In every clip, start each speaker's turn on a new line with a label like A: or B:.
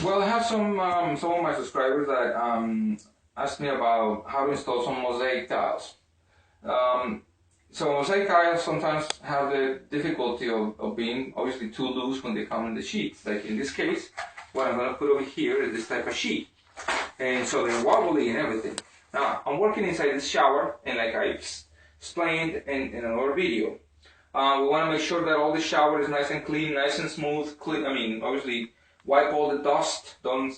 A: Well, I have some of my subscribers that asked me about how to install some mosaic tiles. So mosaic tiles sometimes have the difficulty of being obviously too loose when they come in the sheets. Like in this case, what I'm going to put over here is this type of sheet. And so they're wobbly and everything. Now, I'm working inside this shower, and like I explained in another video, we want to make sure that all the shower is nice and clean, nice and smooth. Clean, I mean, obviously, wipe all the dust. Don't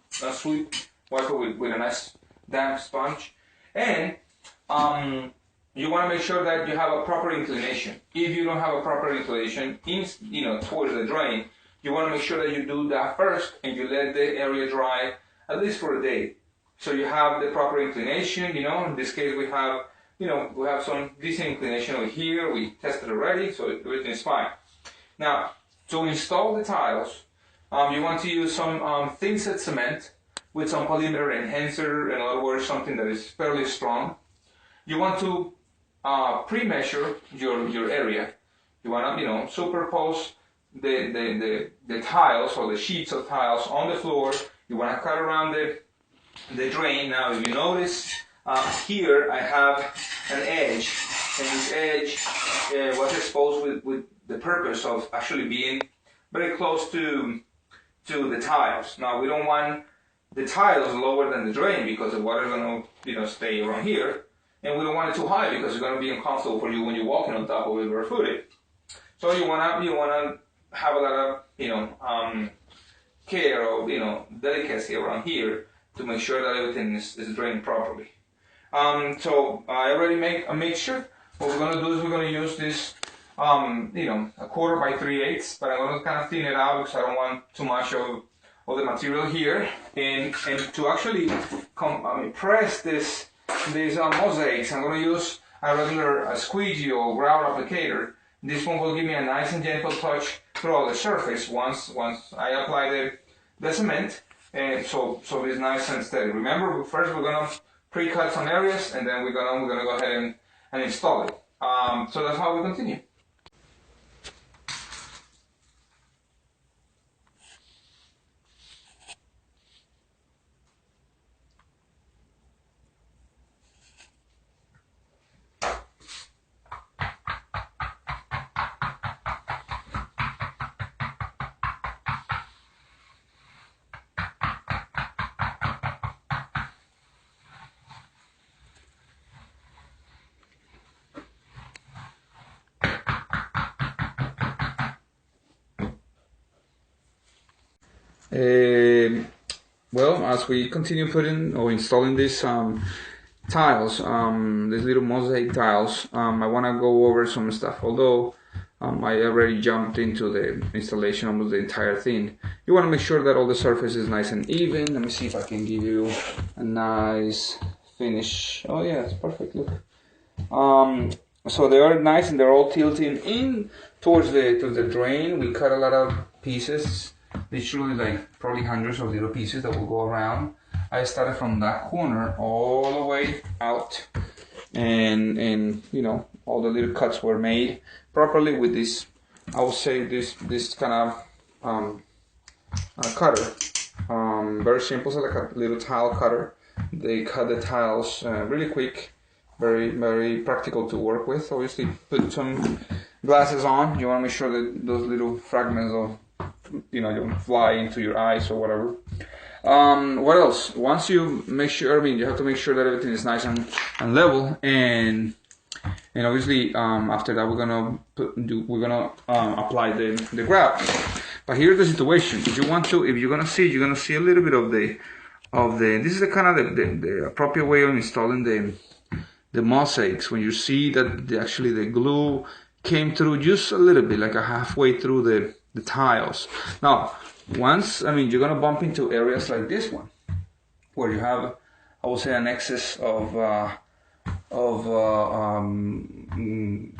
A: sweep. Wipe it with a nice damp sponge. And you want to make sure that you have a proper inclination. If you don't have a proper inclination, towards the drain, you want to make sure that you do that first, and you let the area dry at least for a day. So you have the proper inclination. In this case, we have some decent inclination over here. We tested already, so everything is fine. Now, to install the tiles, you want to use some thin set cement with some polymer enhancer, in other words, something that is fairly strong. You want to pre-measure your area. You want to, superpose the tiles or the sheets of tiles on the floor. You want to cut around the drain. Now, if you notice, here I have an edge, and this edge was exposed with the purpose of actually being very close to the tiles. Now, we don't want the tiles lower than the drain because the water is going to stay around here, and we don't want it too high because it's going to be uncomfortable for you when you're walking on top of it barefooted. So you want to have a lot of care or delicacy around here to make sure that everything is drained properly. So I already make a mixture. What we're going to do is we're going to use this, a 1/4 by 3/8, but I'm going to kind of thin it out because I don't want too much of the material here. And to actually press these mosaics, I'm going to use a regular squeegee or grout applicator. This one will give me a nice and gentle touch throughout the surface once I apply the cement, and so it's nice and steady. Remember, first we're going to pre-cut some areas, and then we're gonna go ahead and install it. So that's how we continue. Well, as we continue putting or installing these tiles, these little mosaic tiles, I want to go over some stuff. Although I already jumped into the installation almost the entire thing, you want to make sure that all the surface is nice and even. Let me see if I can give you a nice finish. Oh yeah, it's perfect. Look. So they are nice and they're all tilting in towards the drain. We cut a lot of pieces. Literally like probably hundreds of little pieces that will go around. I started from that corner all the way out, and all the little cuts were made properly with this. I would say this kind of cutter, very simple, so like a little tile cutter. They cut the tiles really quick, very very practical to work with. Obviously, put some glasses on. You want to make sure that those little fragments of don't fly into your eyes or whatever. What else? Once you make sure, you have to make sure that everything is nice and level, and obviously after that we're gonna apply the grout. But here's the situation: if you're gonna see a little bit of the this is the kind of the appropriate way of installing the mosaics. When you see that actually the glue came through just a little bit, like a halfway through the tiles. Now, once, you're going to bump into areas like this one, where you have, I would say, an excess of I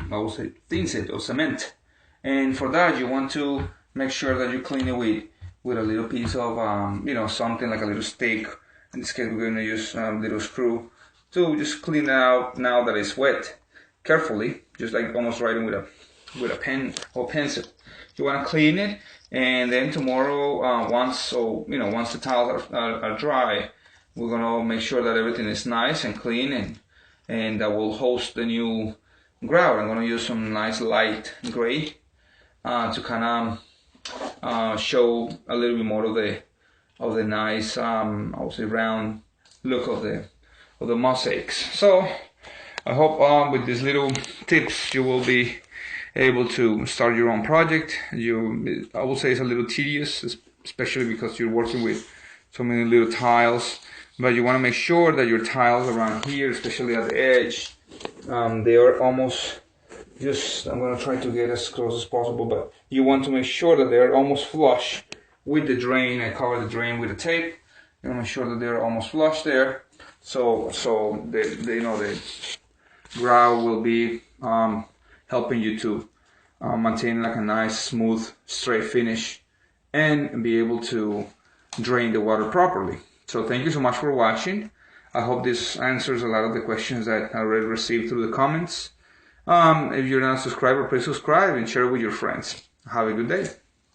A: would say, thin set or cement. And for that, you want to make sure that you clean it with a little piece of, something like a little stick. In this case, we're going to use a little screw to just clean it out now that it's wet. Carefully, just like almost writing with a pen or pencil. you want to clean it, and then tomorrow, once the tiles are dry, we're gonna make sure that everything is nice and clean, and that will host the new grout. I'm gonna use some nice light gray to kind of show a little bit more of the nice, I would say, round look of the mosaics. So I hope with these little tips you will be able to start your own project. I will say it's a little tedious, especially because you're working with so many little tiles, but you want to make sure that your tiles around here, especially at the edge, they are almost I'm going to try to get as close as possible, but you want to make sure that they're almost flush with the drain. I cover the drain with the tape. You want to make sure that they're almost flush there, so the grout will be helping you to maintain like a nice, smooth, straight finish and be able to drain the water properly. So thank you so much for watching. I hope this answers a lot of the questions that I already received through the comments. If you're not a subscriber, please subscribe and share it with your friends. Have a good day.